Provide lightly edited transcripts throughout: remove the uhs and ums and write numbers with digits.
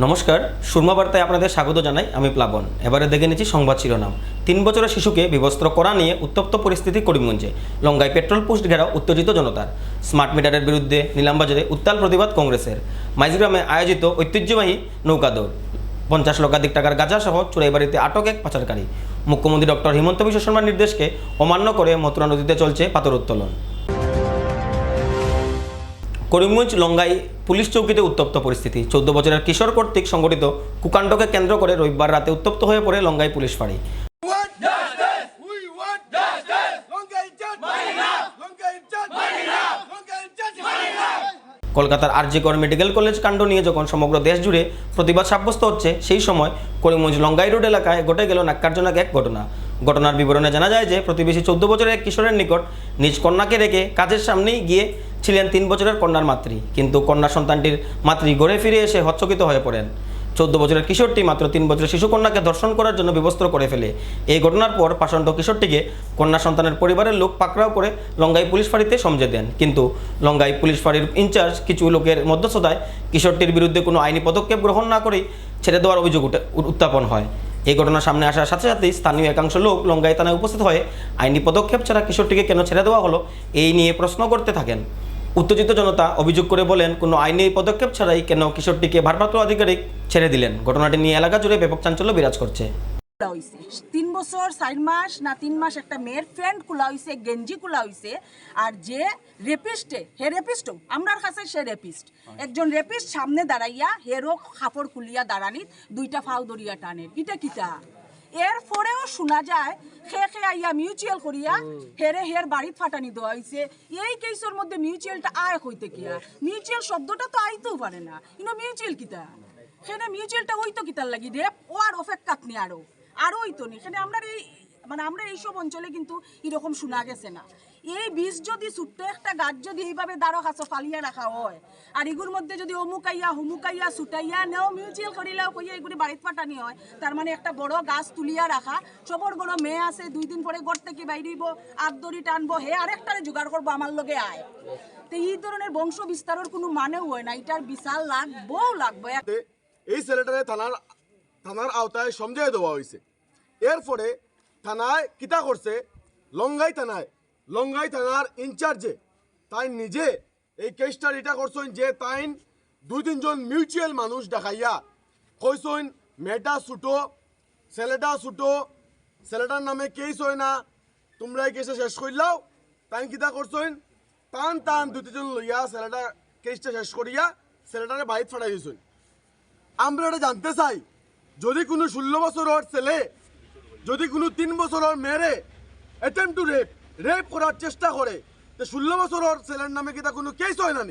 নমস্কার, সুরমা বার্তায় আপনাদের স্বাগত জানাই। আমি প্লাবন। এবারে দেখে নিচ্ছি সংবাদ শিরোনাম। 3 বছরের শিশুকে বিবস্ত্র করা নিয়ে উত্তপ্ত পরিস্থিতি করিমগঞ্জে। লঙ্গায় পেট্রোল পোস্ট ঘেরাও উত্তেজিত জনতার। স্মার্ট মিটারের বিরুদ্ধে নিলামবাজারে উত্তাল প্রতিবাদ কংগ্রেসের। মাইজগ্রামে আয়োজিত ঐতিহ্যবাহী নৌকা দৌড়। 50 লক্ষাধিক টাকার গাঁজাসহ চোরাইবাড়িতে আটক এক পাচারকারী। মুখ্যমন্ত্রী ডক্টর হিমন্ত বিশ্ব শর্মার নির্দেশকে অমান্য করে মথুরা নদীতে চলছে পাথর উত্তোলন। করিমগঞ্জ লঙ্গাই পুলিশ চৌকিতে উত্তপ্ত পরিস্থিতি। 14 বছরের কিশোর কর্তৃক সংগঠিত কুকাণ্ডকে কেন্দ্র করে রবিবার রাতে উত্তপ্ত হয়ে পড়ে লঙ্গাই পুলিশ ফাঁড়ি। কলকাতার আরজি কর মেডিকেল কলেজ কাণ্ড নিয়ে যখন সমগ্র দেশ জুড়ে প্রতিবাদ সাব্যস্ত হচ্ছে, সেই সময় করিমগঞ্জ লঙ্গাই রোড এলাকায় ঘটে গেল ন্যাক্কারজনক এক ঘটনা। ঘটনার বিবরণে জানা যায় যে প্রতিবেশী 14 বছরের এক কিশোরের নিকট নিজ কন্যাকে রেখে কাজের সামনেই গিয়ে ছিলেন 3 বছরের কন্যার মাতৃ। কিন্তু কন্যা সন্তানটির মাতৃ ঘরে ফিরে এসে হতচকিত হয়ে পড়েন। 14 বছরের কিশোরটি মাত্র 3 বছরের শিশুকন্যাকে ধর্ষণ করার জন্য বিবস্ত্র করে ফেলে। এই ঘটনার পর পাষণ্ড কিশোরটিকে কন্যা সন্তানের পরিবারের লোক পাকড়াও করে লঙ্গাই পুলিশ ফাঁড়িতে সমঝে দেন। কিন্তু লঙ্গাই পুলিশ ফাঁড়ির ইনচার্জ কিছু লোকের মধ্যস্থতায় কিশোরটির বিরুদ্ধে কোনো আইনি পদক্ষেপ গ্রহণ না করেই ছেড়ে দেওয়ার অভিযোগ উত্থাপন হয়। এই ঘটনার সামনে আসার সাথে সাথেই স্থানীয় একাংশ লোক লঙ্গাই থানায় উপস্থিত হয়ে আইনি পদক্ষেপ ছাড়া কিশোরটিকে কেন ছেড়ে দেওয়া হলো এই নিয়ে প্রশ্ন করতে থাকেন। উত্তেজিত জনতা অভিযোগ করে বলেন, কোনো আইনি পদক্ষেপ ছাড়াই কেন কিশোরটিকে ভারপ্রাপ্ত আধিকারিক ছেড়ে দিলেন। ঘটনাটি নিয়ে এলাকা জুড়ে ব্যাপক চাঞ্চল্য বিরাজ করছে। 3 বছর 4 মাস না 3 মাস একটা মেয়ের ফ্রেন্ড খোলা হয়েছে, গেঞ্জি খোলা হয়েছে। আর যে রেপিস্টে হে রেপিস্টও আমরার কাছে সে রেপিস্ট, একজন রেপিস্ট সামনে দাঁড়াইয়া হেরও কাপড় খুলিয়া দাঁড়ানিত 2টা ফাউ দরিয়া টানের। কিটা কিটা এর পরেও শোনা যায় খে আইয়া মিউচুয়াল করিয়া হের বাড়িত ফাটানি দেওয়া হয়েছে। এই কেসের মধ্যে মিউচুয়ালটা আয় হইতে কিয়া, মিউচুয়াল শব্দটা তো আইতেও পারে না, কিন্তু মিউচুয়াল কিতা সেখানে মিউচুয়ালটা হইতো কিতার লাগি রেপ ও আর অপেক্ষাত নি আরও হইতো নি। এখানে আমরা এইসব অঞ্চলে কিন্তু এরকম শোনা গেছে না। এই বীজ যদি ছোট্ট একটা গাছ যদি এইভাবে দাঁড়ো কাছে ফালিয়া রাখা হয় আর এগুলোর মধ্যে যদি অমুকাইয়া হুমুকাইয়া ছুটাইয়া নেও মিউচুয়াল করিলেও কইয়া এগুলি বাড়িতে ফাটানি হয়, তার মানে একটা বড় গাছ তুলিয়া রাখা। সবর বড় মেয়ে আছে, 2 দিন পরে ঘর থেকে বাইরিব, আদরি টানবো, হে আরেকটারে জোগাড় করবো আমার লগে আয়। তো এই ধরনের বংশ বিস্তারের কোনো মানেও হয় না। এটার বিশাল লাগবে। এই ছেলেটারে থানার আওতায় সমঝাই দেওয়া হয়েছে। এরপরে থানায় কিতা করছে, লঙ্গাই থানার ইনচার্জে তাই নিজে এই কেসটা রিটা করছেন যে তাই 2-3 জন মিউচুয়াল মানুষ দেখাইয়া কইছেন মেয়েটা ছুটো ছেলেটা ছুটো, ছেলেটার নামে কেস হয় না, তোমরা এই কেসটা শেষ করলাও। তাই কিতা করছেন টান 2-3 জন লইয়া ছেলেটা কেসটা শেষ করিয়া ছেলেটারে বাড়িতে ফাটাই দিয়েছেন। আমরা এটা জানতে চাই, যদি কোনো 16 বছরের ছেলে যদি কোনো 3 বছরের মেয়েরে অ্যাটেম্প টু রেপ করার চেষ্টা করে, তো 16 বছরের ছেলের নামে কি তা কোনো কেস হয় না?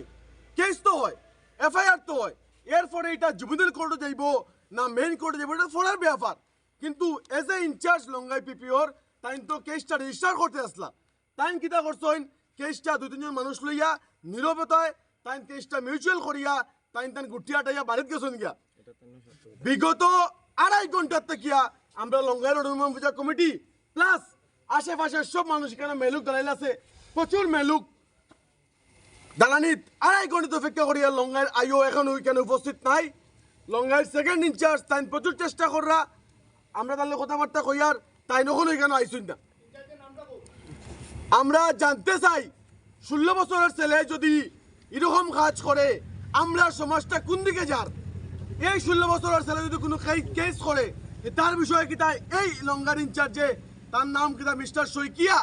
কেস তো হয়, এফআইআর তো হয়। এরপরে এটা জুবিনাল কোর্টে যাইব না মেইন কোর্টে যাইব, এটা ফোনের ব্যাপার। কিন্তু এজ এ ইনচার্জ লঙ্গাই পিপিওর তাই তো কেসটা রেজিস্টার করতে আসলা। তাই কিতা করছেন কেসটা 2-3 জন মানুষ লইয়া নীরবতায় তাই কেসটা মিউচুয়াল করিয়া তাই গুটিয়াটাইয়া বাড়িতে গেছেন গিয়া। বিগত 2.5 ঘন্টার থেকে আমরা লঙ্গাই রোড উন্নয়ন পূজা কমিটি প্লাস আশেপাশের সব মানুষ এখানে মেলুক দাঁড়াইল আছে, প্রচুর মেলুক দালানিত 2.5 ঘন্টা অপেক্ষা করিয়া লঙ্গাইয়ের আইও এখন ওইখানে উপস্থিত নাই। লঙ্গাইয়ের সেকেন্ড ইনচার্জ তাই প্রচুর চেষ্টা করা, আমরা তাহলে কথাবার্তা কইয়ার তাই নখন ওইখানে আইসুন না। আমরা জানতে চাই 16 বছরের ছেলে যদি এরকম কাজ করে আমরা সমাজটা কোন দিকে যার? এই 16 বছরের ছেলে যদি কোনো কেস করে তার বিষয়ে কিতা এই লঙ্গার ইনচার্জে তার নাম কিতা মিস্টার শইকিয়া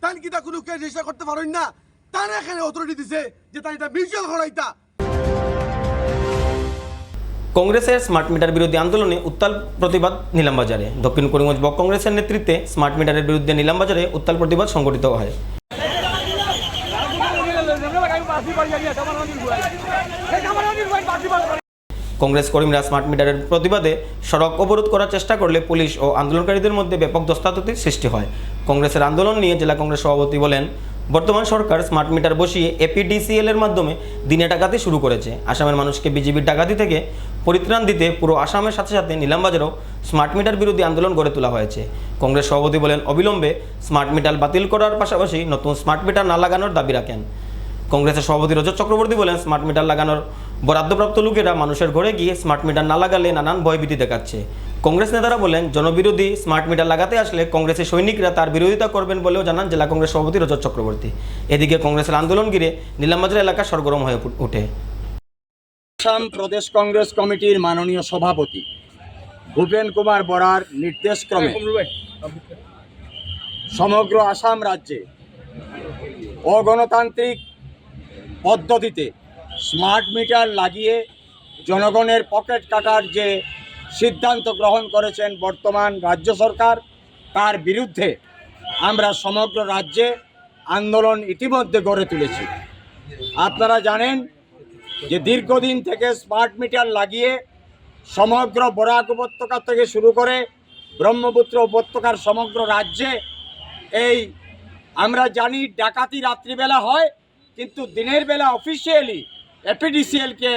তাই কিতা কোনো কেস রেজিস্টার করতে পারেন না? তার এখানে অথরিটি দিছে যে তাই এটা মিউচুয়াল করাইতা। কংগ্রেসের স্মার্ট মিটার বিরোধী আন্দোলনে উত্তাল প্রতিবাদ নিলামবাজারে। দক্ষিণ করিমগঞ্জ ব্লক কংগ্রেসের নেতৃত্বে স্মার্ট মিটারের বিরুদ্ধে নিলামবাজারে উত্তাল প্রতিবাদ সংগঠিত হয়। কংগ্রেস কর্মীরা স্মার্ট মিটারের প্রতিবাদে সড়ক অবরোধ করার চেষ্টা করলে পুলিশ ও আন্দোলনকারীদের মধ্যে ব্যাপক ধস্তাধস্তির সৃষ্টি হয়। কংগ্রেসের আন্দোলন নিয়ে জেলা কংগ্রেস সভাপতি বলেন, বর্তমান সরকার স্মার্ট মিটার বসিয়ে এপিডিসিএল এর মাধ্যমে দিনে ডাকাতি শুরু করেছে। আসামের মানুষকে বিজেপির ডাকাতি থেকে পরিত্রাণ দিতে পুরো আসামের সাথে সাথে নিলামবাজারেও স্মার্ট মিটার বিরোধী আন্দোলন গড়ে তোলা হয়েছে। কংগ্রেস সভাপতি বলেন, অবিলম্বে স্মার্ট মিটার বাতিল করার পাশাপাশি নতুন স্মার্ট মিটার না লাগানোর দাবি রাখেন। কংগ্রেসের সভাপতি রজত চক্রবর্তী বলেন, স্মার্ট মিটার লাগানোর বরাদ্দপ্রাপ্ত লোকেরা মানুষের ঘরে গিয়ে স্মার্ট মিটার না লাগালে নানান ভয়ভীতি দেখাচ্ছে। কংগ্রেস নেতারা বলেন, জনবিরোধী স্মার্ট মিটার লাগাতে আসলে কংগ্রেসের সৈনিকরা তার বিরোধিতা করবেন বলেও জানান জেলা কংগ্রেস সভাপতি রজত চক্রবর্তী। এদিকে কংগ্রেসের আন্দোলন ঘিরে নিলামবাজার এলাকা সরগরম হয়ে ওঠে। আসাম প্রদেশ কংগ্রেস কমিটির মাননীয় সভাপতি ভূপেন কুমার বরার নির্দেশক্রমে সমগ্র আসাম রাজ্যে অগণতান্ত্রিক পদ্ধতিতে স্মার্ট মিটার লাগিয়ে জনগণের পকেট কাটার যে সিদ্ধান্ত গ্রহণ করেছেন বর্তমান রাজ্য সরকার, তার বিরুদ্ধে আমরা সমগ্র রাজ্যে আন্দোলন ইতিমধ্যে গড়ে তুলেছি। আপনারা জানেন যে দীর্ঘদিন থেকে স্মার্ট মিটার লাগিয়ে সমগ্র বরাক উপত্যকা থেকে শুরু করে ব্রহ্মপুত্র উপত্যকার সমগ্র রাজ্যে এই আমরা জানি ডাকাতি রাত্রিবেলা হয়, কিন্তু দিনের বেলা অফিসিয়ালি এপিডিসিএলকে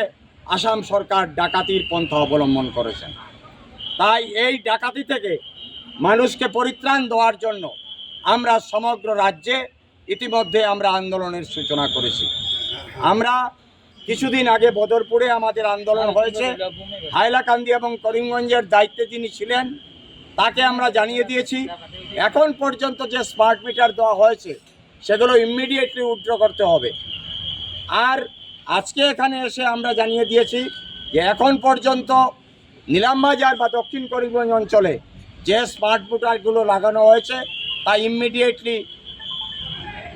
আসাম সরকার ডাকাতির পন্থা অবলম্বন করেছেন। তাই এই ডাকাতি থেকে মানুষকে পরিত্রাণ দেওয়ার জন্য আমরা সমগ্র রাজ্যে ইতিমধ্যে আমরা আন্দোলনের সূচনা করেছি। আমরা কিছুদিন আগে বদরপুরে আমাদের আন্দোলন হয়েছে, হাইলাকান্দি এবং করিমগঞ্জের দায়িত্বে যিনি ছিলেন তাকে আমরা জানিয়ে দিয়েছি এখন পর্যন্ত যে স্মার্ট মিটার দেওয়া হয়েছে সেগুলো ইমিডিয়েটলি উইথড্র করতে হবে। আর আজকে এখানে এসে আমরা জানিয়ে দিয়েছি যে এখন পর্যন্ত নিলামবাজার বা দক্ষিণ করিমগঞ্জ অঞ্চলে যে স্মার্ট মিটারগুলো লাগানো হয়েছে তা ইমিডিয়েটলি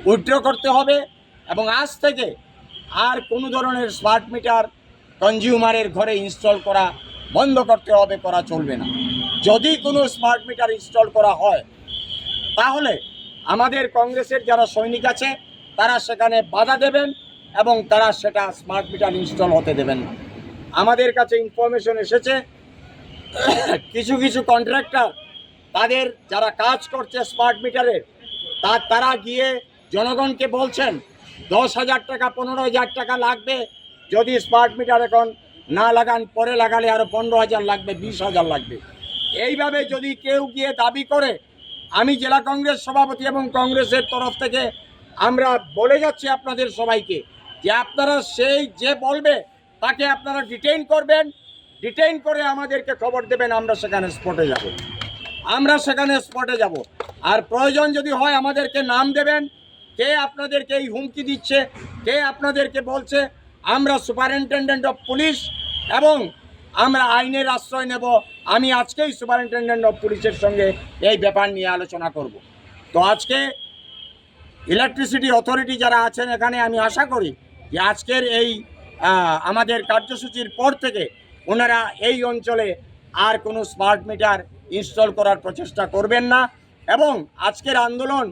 উইথড্র করতে হবে এবং আজ থেকে আর কোনো ধরনের স্মার্ট মিটার কনজিউমারের ঘরে ইনস্টল করা বন্ধ করতে হবে, করা চলবে না। যদি কোনো স্মার্ট মিটার ইনস্টল করা হয় তাহলে আমাদের কংগ্রেসের যারা সৈনিক আছে তারা সেখানে বাধা দেবেন এবং তারা সেটা স্মার্ট মিটার ইনস্টল হতে দেবেন না। আমাদের কাছে ইনফরমেশন এসেছে কিছু কিছু কন্ট্রাক্টর তাদের যারা কাজ করছে স্মার্ট মিটারের তারা গিয়ে জনগণকে বলছেন 10,000 টাকা 15,000 টাকা লাগবে, যদি স্মার্ট মিটার এখন না লাগান পরে লাগালে আরও 15,000 লাগবে, 20,000 লাগবে। এইভাবে যদি কেউ গিয়ে দাবি করে, আমি জেলা কংগ্রেস সভাপতি এবং কংগ্রেসের তরফ থেকে আমরা বলে যাচ্ছি আপনাদের সবাইকে যে আপনারা সেই যে বলবে তাকে আপনারা ডিটেইন করবেন, ডিটেইন করে আমাদেরকে খবর দেবেন, আমরা সেখানে স্পটে যাব। আর প্রয়োজন যদি হয় আমাদেরকে নাম দেবেন, কে আপনাদেরকে এই হুমকি দিচ্ছে, কে আপনাদেরকে বলছে। আমরা সুপারিনটেনডেন্ট অফ পুলিশ এবং আমরা আইনের আশ্রয় নেব। আমি আজকেই সুপারিনটেনডেন্ট অফ পুলিশের সঙ্গে এই ব্যাপার নিয়ে আলোচনা করব। তো আজকে ইলেকট্রিসিটি অথরিটি যারা আছেন এখানে, আমি আশা করি যে আজকের এই আমাদের কার্যসূচির পর থেকে ওনারা এই অঞ্চলে আর কোনো স্মার্ট মিটার ইনস্টল করার প্রচেষ্টা করবেন না। এবং আজকের আন্দোলন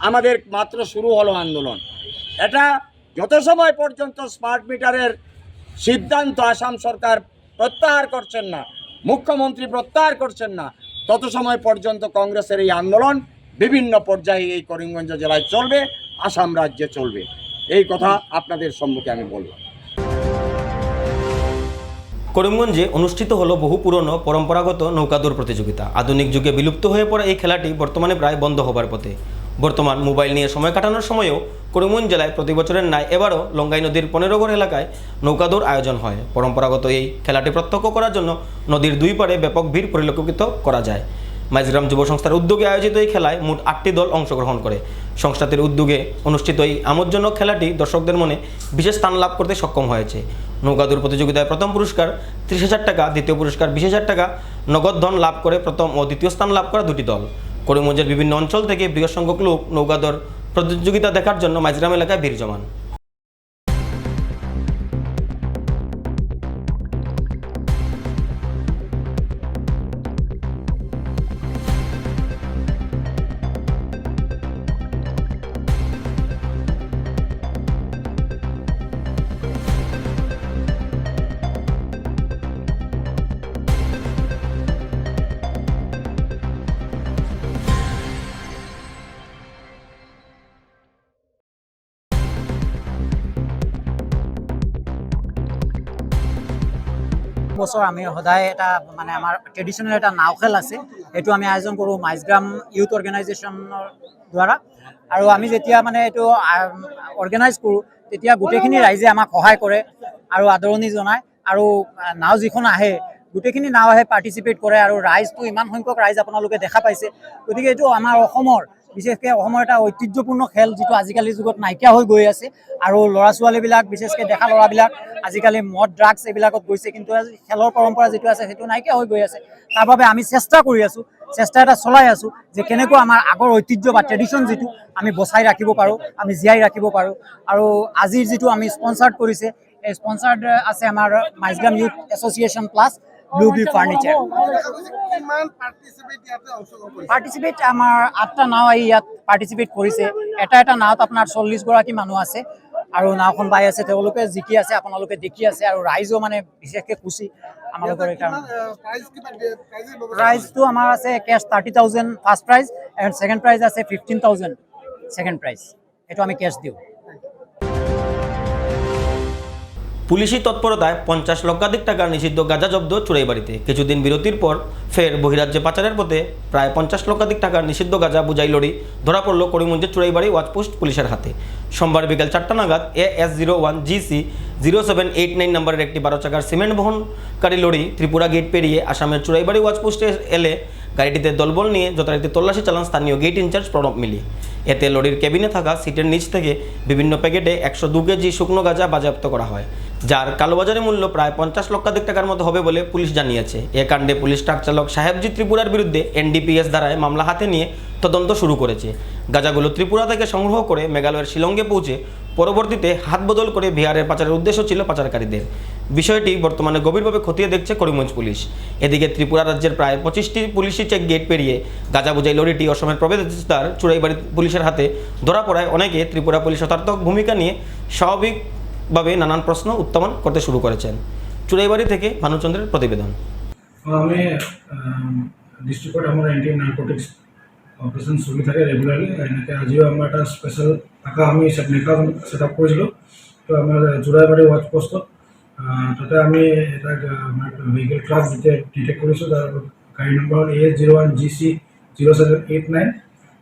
আমাদের মাত্র শুরু হলো আন্দোলন, এটা যত সময় পর্যন্ত স্মার্ট মিটারের সিদ্ধান্ত আসাম সরকার প্রত্যাহার করছেন না, মুখ্যমন্ত্রী প্রত্যাহার করছেন না, তত সময় পর্যন্ত কংগ্রেসের এই আন্দোলন বিভিন্ন পর্যায়ে এই করিমগঞ্জ জেলায় চলবে, আসাম রাজ্যে চলবে। এই কথা আপনাদের সম্মুখে আমি বললাম। করিমগঞ্জে অনুষ্ঠিত হলো বহু পুরনো পরম্পরাগত নৌকাদৌড় প্রতিযোগিতা। আধুনিক যুগে বিলুপ্ত হয়ে পড়া এই খেলাটি বর্তমানে প্রায় বন্ধ হবার পথে। বর্তমান মোবাইল নিয়ে সময় কাটানোর সময়েও করিমগঞ্জ জেলায় প্রতি বছরের ন্যায় এবারও লঙ্গাই নদীর 15 এলাকায় নৌকাদৌড় আয়োজন হয়। পরম্পরাগত এই খেলাটি প্রত্যক্ষ করার জন্য নদীর দুই পাড়ে ব্যাপক ভিড় পরিলক্ষিত করা যায়। মাইজগ্রাম যুব সংস্থার উদ্যোগে আয়োজিত এই খেলায় মোট 8টি দল অংশগ্রহণ করে। সংস্থাটির উদ্যোগে অনুষ্ঠিত এই আমোদজনক খেলাটি দর্শকদের মনে বিশেষ স্থান লাভ করতে সক্ষম হয়েছে। নৌকাদৌড় প্রতিযোগিতায় প্রথম পুরস্কার 30,000 টাকা, দ্বিতীয় পুরস্কার 20,000 টাকা নগদ ধন লাভ করে প্রথম ও দ্বিতীয় স্থান লাভ করা 2টি দল। করিমগঞ্জের বিভিন্ন অঞ্চল থেকে বৃহৎ সংখ্যক লোক নৌকাদৌড় প্রতিযোগিতা দেখার জন্য মাইজগ্রাম এলাকায় ভিড় জমান। বছৰ আমি সদায় এটা মানে আমাৰ ট্ৰেডিশ্যনেল এটা নাও খেল আছে, এইটো আমি আয়োজন কৰোঁ মাইজগ্ৰাম ইউথ অৰ্গেনাইজেশ্যনৰ দ্বাৰা। আৰু আমি যেতিয়া মানে এইটো অৰ্গেনাইজ কৰোঁ তেতিয়া গোটেইখিনি ৰাইজে আমাক সহায় কৰে আৰু আদৰণি জনায় আৰু নাও যিখন আহে গোটেইখিনি নাও আহে পাৰ্টিচিপেট কৰে আৰু ৰাইজটো ইমান সংখ্যক ৰাইজ আপোনালোকে দেখা পাইছে। গতিকে এইটো আমাৰ অসমৰ বিশেষকৈ অসমৰ এটা ঐতিহ্যপূৰ্ণ খেল যিটো আজিকালিৰ যুগত নাইকিয়া হৈ গৈ আছে আৰু ল'ৰা ছোৱালীবিলাক বিশেষকৈ ডেকা ল'ৰাবিলাক আজিকালি মদ ড্ৰাগছ এইবিলাকত গৈছে, কিন্তু খেলৰ পৰম্পৰা যিটো আছে সেইটো নাইকিয়া হৈ গৈ আছে। তাৰ বাবে আমি চেষ্টা কৰি আছোঁ, চেষ্টা এটা চলাই আছোঁ যে কেনেকৈ আমাৰ আগৰ ঐতিহ্য বা ট্ৰেডিশ্যন যিটো আমি বচাই ৰাখিব পাৰোঁ, আমি জীয়াই ৰাখিব পাৰোঁ। আৰু আজিৰ যিটো আমি স্পনচাৰ্ড কৰিছে, এই স্পনচাৰ্ড আছে আমাৰ Maijgram youth association plus blue B furniture. Participate আমাৰ 8টা নাও আহি ইয়াত পাৰ্টিচিপেট কৰিছে। এটা নাৱত আপোনাৰ 40গৰাকী মানুহ আছে আৰু নাওখন বাই আছে, তেওঁলোকে জিকি আছে, আপোনালোকে দেখি আছে আৰু ৰাইজো মানে বিশেষকৈ খুচি আমালোকৰ এইকাৰণে। প্ৰাইজটো আমাৰ আছে cash 30,000 first prize and second prize আছে 15,000 ছেকেণ্ড প্ৰাইজ, এইটো আমি কেছ দিওঁ। পুলিশি তৎপরতায় 50 লক্ষাধিক টাকার নিষিদ্ধ গাঁজা জব্দ চুরাইবাড়িতে। কিছুদিন বিরতির পর ফের বহিরাজ্যে পাচারের পথে প্রায় 50 লক্ষাধিক টাকার নিষিদ্ধ গাঁজা বোঝাই লরি ধরা পড়ল করিমগঞ্জের চুরাইবাড়ি ওয়াচপোস্ট পুলিশের হাতে। সোমবার বিকেল 4টা নাগাদ AS01 GC 0789 নম্বরের একটি 12 চাকার সিমেন্ট বহনকারী লরি ত্রিপুরা গেট পেরিয়ে আসামের চুরাইবাড়ি ওয়াচপোস্টে এলে গাড়িটিতে দলবল নিয়ে যথারীতি তল্লাশি চালান স্থানীয় গেট ইনচার্জ প্রণব মিলি। এতে লরির কেবিনে থাকা সিটের নিচ থেকে বিভিন্ন প্যাকেটে 102 কেজি শুকনো গাঁজা বাজেয়াপ্ত করা হয়, যার কালোবাজারি মূল্য প্রায় 50 লক্ষাধিক টাকার মতো হবে বলে পুলিশ জানিয়েছে। এ কাণ্ডে পুলিশ ট্রাক চালক সাহেবজি ত্রিপুরার বিরুদ্ধে NDPS ধারায় মামলা হাতে নিয়ে তদন্ত শুরু করেছে। গাঁজাগুলো ত্রিপুরা থেকে সংগ্রহ করে মেঘালয়ের শিলংয়ে পৌঁছে পরবর্তীতে হাত বদল করে বিহারের পাচারের উদ্দেশ্য ছিল পাচারকারীদের। বিষয়টি বর্তমানে গভীরভাবে খতিয়ে দেখছে করিমগঞ্জ পুলিশ। এদিকে ত্রিপুরা রাজ্যের প্রায় 25টি পুলিশি চেক গেট পেরিয়ে গাঁজা বোঝাই লরিটি অসমের প্রবেশদ্বার চুরাইবাড়ি পুলিশের হাতে ধরা পড়ায় অনেকে ত্রিপুরা পুলিশ শতার্থক ভূমিকা নিয়ে স্বাভাবিকভাবে নানান প্রশ্ন উত্থাপন করতে শুরু করেছেন। চুরাইবাড়ি থেকে ভানুচন্দ্রের প্রতিবেদন। আমি ডিস্ট্রিক্টত আমার এন্টি নার্কোটিক্স অপারেশন চলি থাকে রেগুলারলি। এনেকৈ আজিও আমাৰ এটা স্পেচিয়েল থকা আমি নেকা ছেট আপ কৰিছিলোঁ। তো আমাৰ চুৰাইবাড়ি ৱাচ পোষ্টত তাতে আমি এটা ভেহিকেল ট্ৰাক যেতিয়া ডিটেক্ট কৰিছোঁ, তাৰ গাড়ী নম্বৰ AS01 GC 0789।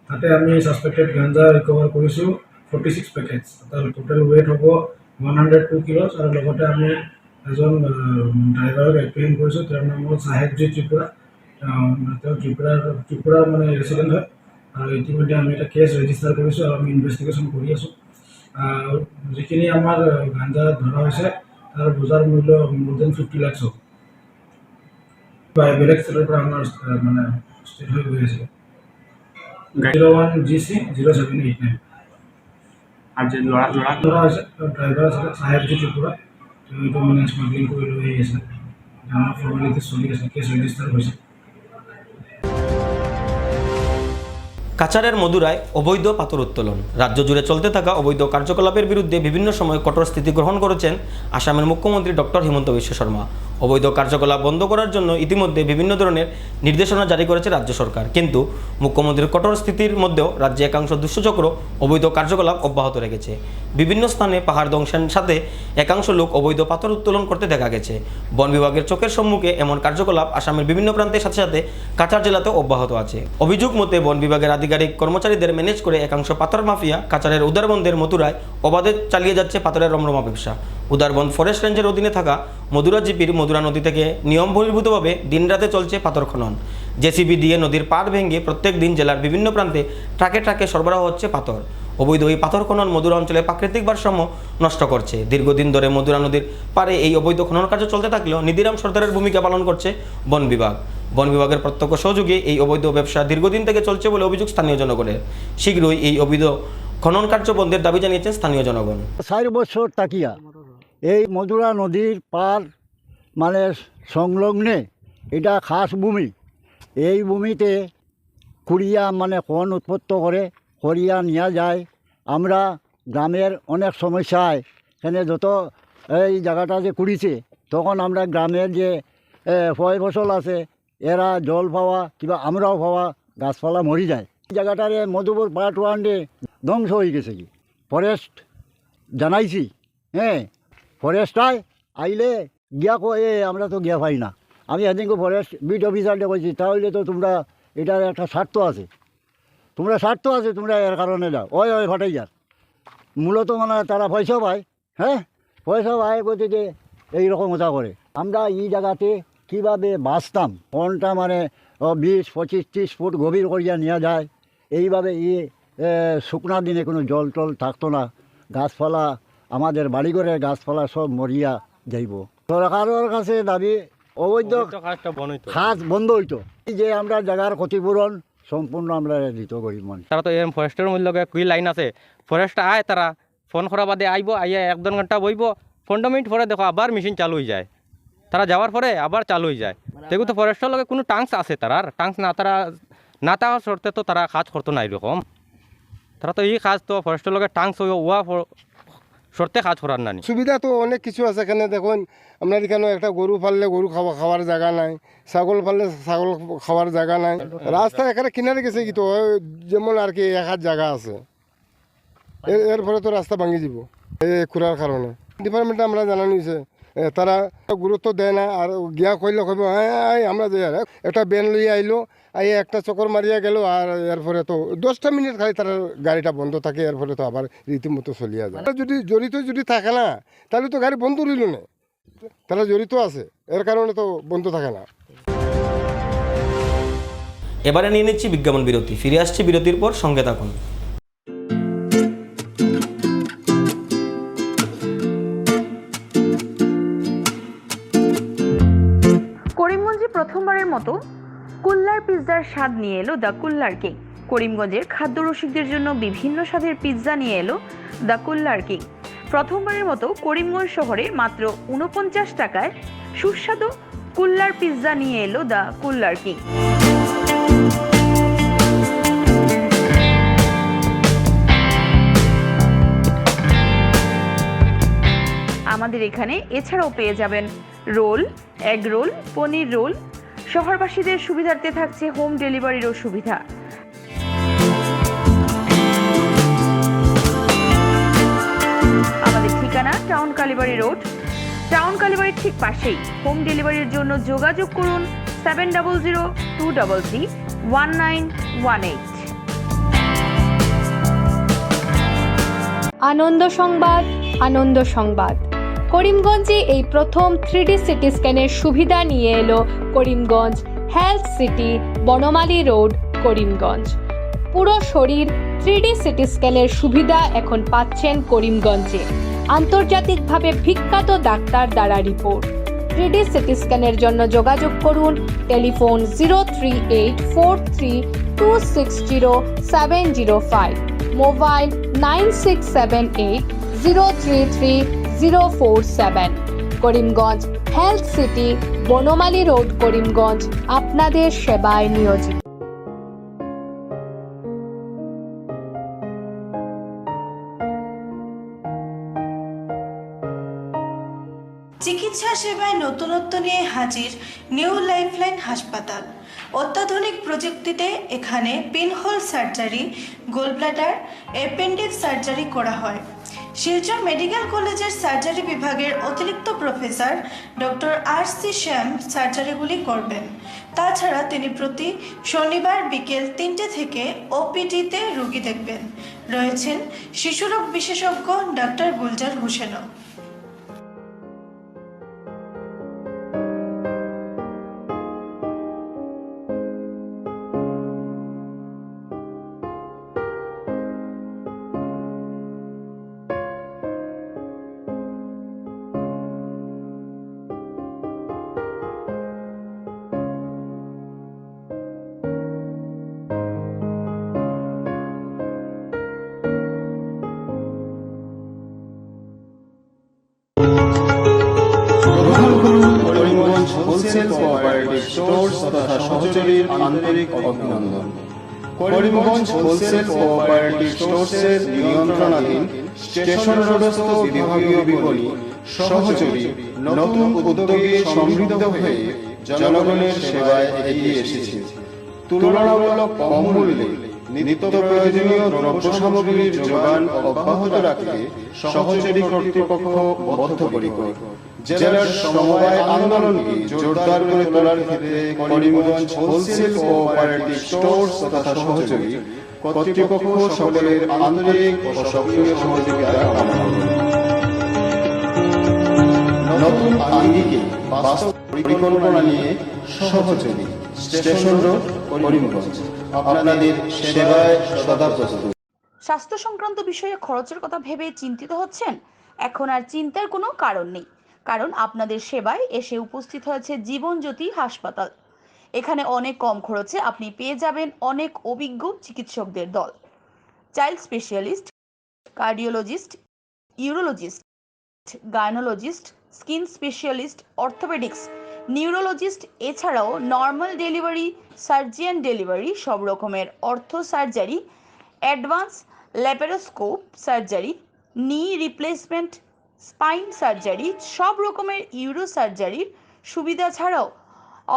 তাতে আমি ছাছপেক্টেড গাঞ্জা ৰিকভাৰ কৰিছোঁ 46 পেকেটছ। তাৰ টোটেল ৱেইট হ'ব 102 কিলোছ। আৰু লগতে আমি এজন ড্ৰাইভাৰক এপ্ৰিহেণ্ড কৰিছোঁ, তেওঁৰ নাম হ'ল সাহেবজি ত্ৰিপুৰা। তেওঁ ত্ৰিপুৰাৰ মানে ৰেচিডেণ্ট হয়। আৰু ইতিমধ্যে আমি এটা কেছ ৰেজিষ্টাৰ কৰিছোঁ আৰু আমি ইনভেষ্টিগেশ্যন কৰি আছোঁ। যিখিনি আমাৰ গাঞ্জা ধৰা হৈছে তাৰ বজাৰ মূল্য মোৰ দেন 50 লাখ হ'ব। বেলেগ ষ্টেটৰ পৰা আমাৰ মানে ষ্টেট হৈ গৈ আছে। 01 GC 0789 আৰু যে ল'ৰা হৈছে ড্ৰাইভাৰ আছিলে সাহেবজি ত্ৰিপুৰা। তেওঁ এইটো মানে স্মাগলিং কৰি লৈ আহি আছে। আমাৰ ফৰ্মেলিটি চলি আছে, কেছ ৰেজিষ্টাৰ হৈছে। কাছাড়ের মধুরায় অবৈধ পাথর উত্তোলন। রাজ্য জুড়ে চলতে থাকা অবৈধ কার্যকলাপের বিরুদ্ধে বিভিন্ন সময় কঠোর স্থিতি গ্রহণ করেছেন আসামের মুখ্যমন্ত্রী ডক্টর হিমন্ত বিশ্ব শর্মা। অবৈধ কার্যকলাপ বন্ধ করার জন্য ইতিমধ্যে বিভিন্ন ধরনের নির্দেশনা জারি করেছে রাজ্য সরকার, কিন্তু মুখ্যমন্ত্রীর কঠোর স্থিতির মধ্যেও রাজ্যে একাংশ দুষ্টচক্র অবৈধ কার্যকলাপ অব্যাহত রেখেছে। বিভিন্ন স্থানে পাহাড় ধ্বংসের সাথে একাংশ লোক অবৈধ পাথর উত্তোলন করতে দেখা গেছে। বন বিভাগের চোখের সম্মুখে এমন কার্যকলাপ আসামের বিভিন্ন প্রান্তের সাথে সাথে কাছাড় জেলাতেও অব্যাহত আছে। অভিযোগ মতে বন বিভাগের আধিকারিক কর্মচারীদের ম্যানেজ করে একাংশ পাথর মাফিয়া কাছাড়ের উদারবন্দের মথুরায় অবাধে চালিয়ে যাচ্ছে পাথরের রমরমা ব্যবসা। উদারবন্দ ফরেস্ট রেঞ্জের অধীনে থাকা মধুরা জিপির মধুরা নদী থেকে নিয়ম বহির্ভূতভাবে দিনরাতে চলছে পাথর খনন। জেসিবি দিয়ে নদীর পাড় ভেঙে প্রত্যেক দিন জেলার বিভিন্ন প্রান্তে ট্রাকে ট্রাকে সরবরাহ হচ্ছে পাথর। অবৈধ এই পাথর খনন মধুরা অঞ্চলের প্রাকৃতিক ভারসাম্য নষ্ট করছে। দীর্ঘদিন ধরে মধুরা নদীর পাড়ে এই অবৈধ খনন কার্য চলতে থাকলেও নিধিরাম সর্দারের ভূমিকা পালন করছে বন বিভাগ। বন বিভাগের প্রত্যক্ষ সহযোগে এই অবৈধ ব্যবসা দীর্ঘদিন থেকে চলছে বলে অভিযোগ স্থানীয় জনগণের। শীঘ্রই এই অবৈধ খনন কার্য বন্ধের দাবি জানিয়েছেন স্থানীয় জনগণ। 4 বছর তাকিয়া এই মধুরা নদীর পার মানে সংলগ্নে এটা খাস ভূমি। এই ভূমিতে কুড়িয়া মানে কন উৎপত্ত করে করিয়া নিয়ে যায়। আমরা গ্রামের অনেক সমস্যায় এখানে যত এই জায়গাটা যে কুড়িছে তখন আমরা গ্রামের যে ফয় ফসল আছে এরা জল পাওয়া কিংবা আমরাও পাওয়া গাছপালা মরি যায়। এই জায়গাটারে মধুপুর পার্ট 1 ধ্বংস হয়ে গেছে কি ফরেস্ট জানাইছি। হ্যাঁ, ফরেস্টায় আইলে গিয়া কয়ে আমরা তো গিয়া পাই না। আমি এদিনকে ফরেস্ট বিট অফিসারকে বলছি তাহলে তো তোমরা এটার একটা স্বার্থ আছে, তোমরা এর কারণে যাও ওই ফাটাই যার মূলত মানে তারা পয়সা পায়, হ্যাঁ পয়সা পায় গতিকে এইরকম কথা করে। আমরা এই জায়গাতে কীভাবে বাঁচতাম, কোনটা মানে 20, 25, 30 ফুট গভীর করিয়া নেওয়া যায়, এইভাবে শুকনা দিনে কোনো জল টল থাকতো না, গাছপালা আমাদের বাড়িঘরের গাছপালা সব মরিয়া যাইব। সরকারের কাছে দাবি অবৈধ খাস বন্ধ হইতো, এই যে আমরা জায়গার ক্ষতিপূরণ সম্পূর্ণ আমরা দিত গরিব মানুষ। তারা তো এরকম ফরেস্টের মূল্য কুই লাইন আছে, ফরেস্ট আয় তারা ফোন করা বাদে আইব, আইয়া 1-2 ঘন্টা বইব, 15 মিনিট পরে দেখো আবার মেশিন চালু হয়ে যায়, তারা যাওয়ার পরে আবার চালু হয়ে যায়। দেখো তো ফরেস্টের লগে কোনো টাঙ্কস আছে, তারার টাঙ্কস না, তারা না থাকার শর্তে তো তারা কাজ করতো না এরকম। তারা তো এই কাজ তো ফরেস্টের লগে টাঙ্কস ওয়া শর্তে কাজ করার না। সুবিধা তো অনেক কিছু আছে এখানে। দেখুন আপনার এখানে একটা গরু পাললে গরু খাওয়ার জায়গা নাই, ছাগল পাললে ছাগল খাওয়ার জায়গা নাই। রাস্তা এখানে কিনারে গেছে কি তো যেমন আর কি 1 হাত জায়গা আছে, এর ফলে তো রাস্তা ভাঙি যাব এই খুঁড়ার কারণে। ডিপার্টমেন্টে আমরা জানানো হয়েছে, তারা গুরুত্ব দেয় না। আর গিয়া কইলে কইব হ্যাঁ আমরা যে একটা বেন লইয়া আইলো, আইয়ে একটা চক্কর মারিয়া গেল, আর এরপরে তো 10টা মিনিট খালি তার গাড়িটা বন্ধ থাকে, এরপরে তো আবার রীতিমতো চলিয়া যায়। যদি জড়িত যদি থাকে না তাহলে তো গাড়ি বন্ধ রইল না, তারা জড়িত আছে এর কারণে তো বন্ধ থাকে না। এবারে নিয়ে নিচ্ছি বিজ্ঞাপন বিরতি, ফিরে আসছি বিরতির পর, সঙ্গে থাকুন। করিমগঞ্জে প্রথমবারের মতো কুল্লার পিৎজার স্বাদ নিয়ে এলো দ্য কুল্লার কিং। করিমগঞ্জের খাদ্য রসিকদের জন্য বিভিন্ন স্বাদের পিৎজা নিয়ে এলো দ্য কুল্লার কিং। প্রথমবারের মতো করিমগঞ্জ শহরে মাত্র 49 টাকায় সুস্বাদু কুল্লার পিৎজা নিয়ে এলো দ্য কুল্লার কিং। আমাদের এখানে এছাড়াও পেয়ে যাবেন রোল, এগ রোল, পনির রোল। শহরবাসীদের সুবিধার্থে থাকছে হোম ডেলিভারিরও সুবিধা। আমাদের ঠিকানা টাউন কালীবাড়ি রোড, টাউন কালীবাড়ির ঠিক পাশেই। হোম ডেলিভারির জন্য যোগাযোগ করুন 7002331918। আনন্দ সংবাদ, আনন্দ সংবাদ। করিমগঞ্জে এই প্রথম 3D সিটি স্ক্যানের সুবিধা নিয়ে এলো Karimganj health city, Banamali road, Karimganj. পুরো শরীর 3D সিটি স্ক্যানের সুবিধা এখন পাচ্ছেন করিমগঞ্জে। আন্তর্জাতিকভাবে বিখ্যাত ডাক্তার দ্বারা রিপোর্ট। 3D সিটি স্ক্যানের জন্য যোগাযোগ করুন telephone 03843260705, mobile 9678033047। Karimganj health city, Banamali road, Karimganj আপনাদের সেবায় নিয়োজিত। চিকিৎসা সেবায় নতুনত্ব নিয়ে হাজির নিউ লাইফলাইন হাসপাতাল। অত্যাধুনিক প্রযুক্তিতে এখানে pinhole surgery, gallbladder, appendix surgery করা হয়। শিলচর মেডিকেল কলেজের সার্জারি বিভাগের অতিরিক্ত প্রফেসর ডক্টর RC শ্যাম সার্জারিগুলি করবেন। তাছাড়া তিনি প্রতি শনিবার বিকেল 3টে থেকে OPD-তে রোগী দেখবেন। রয়েছেন শিশুরোগ বিশেষজ্ঞ ডক্টর গুলজার হোসেনও। হোলসেল কোঅপারেটিভ স্টোর্স তথা সহযোগীর আন্তরিক অভিনন্দন। করিমগঞ্জ হোলসেল কোঅপারেটিভ স্টোর্সের নিয়ন্ত্রণাধীন স্টেশন রোডস্থ বিভাগীয় বিপণী সহযোগী নতুন উদ্যোগে সমৃদ্ধ হয়ে জনগণের সেবায় এগিয়ে এসেছে। তুলনামূলক কম মূল্যে নিত্য প্রয়োজনীয় দ্রব্য সামগ্রীর যোগান অব্যাহত রাখতে সহযোগী কর্তৃপক্ষ বদ্ধপরিকর। জেলার সমবায় আন্দোলনকে জোরদার করে তোলার ক্ষেত্রে করিমগঞ্জ হোলসেল কোঅপারেটিভ স্টোর্স তথা সহযোগী কর্তৃপক্ষ সকলের আন্তরিক ও সক্রিয় সহযোগিতা কামনা করি। নতুন আঙ্গিকে বাস্তব পরিকল্পনা নিয়ে সহযোগী স্টেশন রোড, করিমগঞ্জ আপনাদের সেবায় সদা প্রস্তুত। স্বাস্থ্য সংক্রান্ত বিষয়ে খরচের কথা ভেবে চিন্তিত হচ্ছেন? এখন আর চিন্তার কোনো কারণ নেই, কারণ আপনাদের সেবায় এসে উপস্থিত হয়েছে জীবনজ্যোতি হাসপাতাল। এখানে অনেক কম খরচে আপনি পেয়ে যাবেন অনেক অভিজ্ঞ চিকিৎসকদের দল। Child specialist, cardiologist, urologist, gynaecologist, skin specialist, orthopaedics, neurologist, এছাড়াও নর্মাল ডেলিভারি, সার্জিয়ান ডেলিভারি, সব রকমের ortho surgery, advance laparoscope surgery, knee replacement, spine surgery, সব রকমের ইউরো সার্জারির সুবিধা ছাড়াও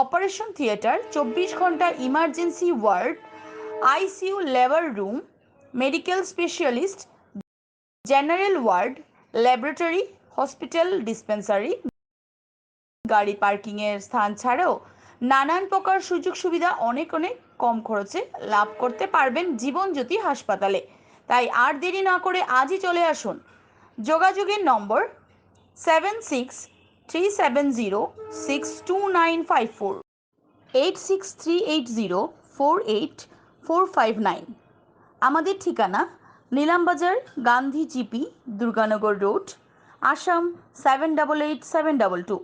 অপারেশন থিয়েটার, 24 ঘন্টা emergency ward, ICU labour room, medical specialist, general ward, laboratory, hospital dispensary, গাড়ি পার্কিংয়ের স্থান ছাড়াও নানান প্রকার সুযোগ সুবিধা অনেক কম খরচে লাভ করতে পারবেন জীবনজ্যোতি হাসপাতালে। তাই আর দেরি না করে আজই চলে আসুন। যোগাযোগের নম্বর 7637062954, 8638048459। আমাদের ঠিকানা নীলামবাজার, গান্ধী জিপি, দুর্গানগর রোড, আসাম 788722।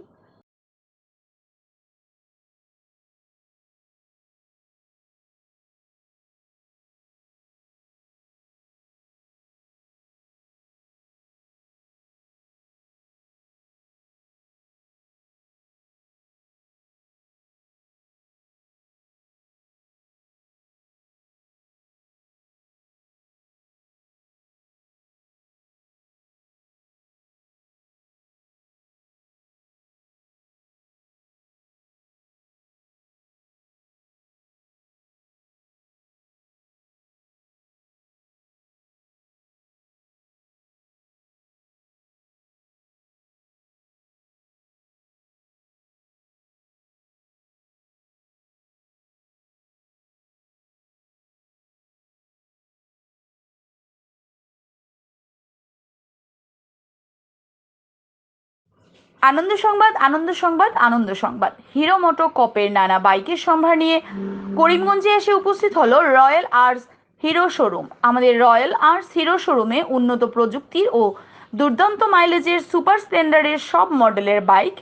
আনন্দ সংবাদ, আনন্দ সংবাদ, আনন্দ সংবাদ। হিরো মোটোকপের নানা বাইকের সম্ভার নিয়ে করিমগঞ্জে এসে উপস্থিত হলো রয়্যাল আর্টস হিরো শোরুম। আমাদের রয়্যাল আর্টস হিরো শোরুমে উন্নত প্রযুক্তির ও দুর্দান্ত মাইলেজের সুপার স্প্লেন্ডারের সব মডেলের bike,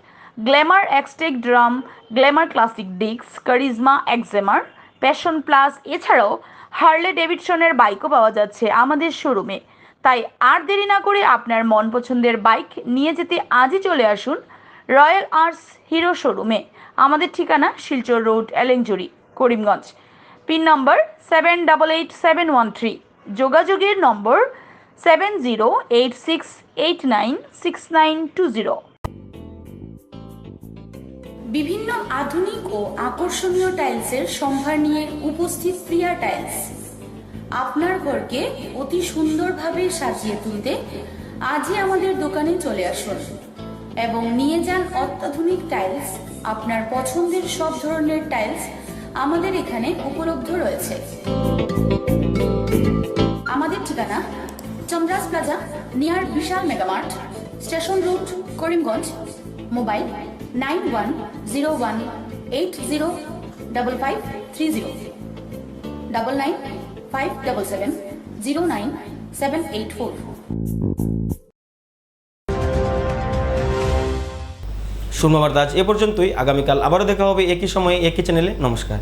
Glamour Xtec drum, Glamour classic ডিক্স, কারিজমা এক্সেমার, প্যাশন প্লাস, এছাড়াও হার্লে ডেভিডসনের বাইকও পাওয়া যাচ্ছে আমাদের শোরুমে। তাই আর দেরি না করে আপনার মন পছন্দের বাইক নিয়ে যেতে আজই চলে আসুন রয়্যাল আর্টস হিরো শোরুমে। আমাদের ঠিকানা শিলচর রোড, এলেংজুরি, করিমগঞ্জ। পিন নম্বর 788713। যোগাযোগের নম্বর 7086896920। বিভিন্ন আধুনিক ও আকর্ষণীয় টাইলসের সম্ভার নিয়ে উপস্থিত প্রিয়া টাইলস। আপনার ঘরকে অতি সুন্দরভাবে সাজিয়ে তুলতে আজই আমাদের দোকানে চলে আসুন এবং নিয়ে যান অত্যাধুনিক টাইলস। আপনার পছন্দের সব ধরনের টাইলস আমাদের এখানে উপলব্ধ রয়েছে। আমাদের ঠিকানা Chandras plaza, near Vishal mega mart, station road, Karimganj. Mobile 9101805530, 9957709784। শূন্যবার্তা আজ এ পর্যন্তই। আগামীকাল আবারও দেখা হবে একই সময়ে একই চ্যানেলে। নমস্কার।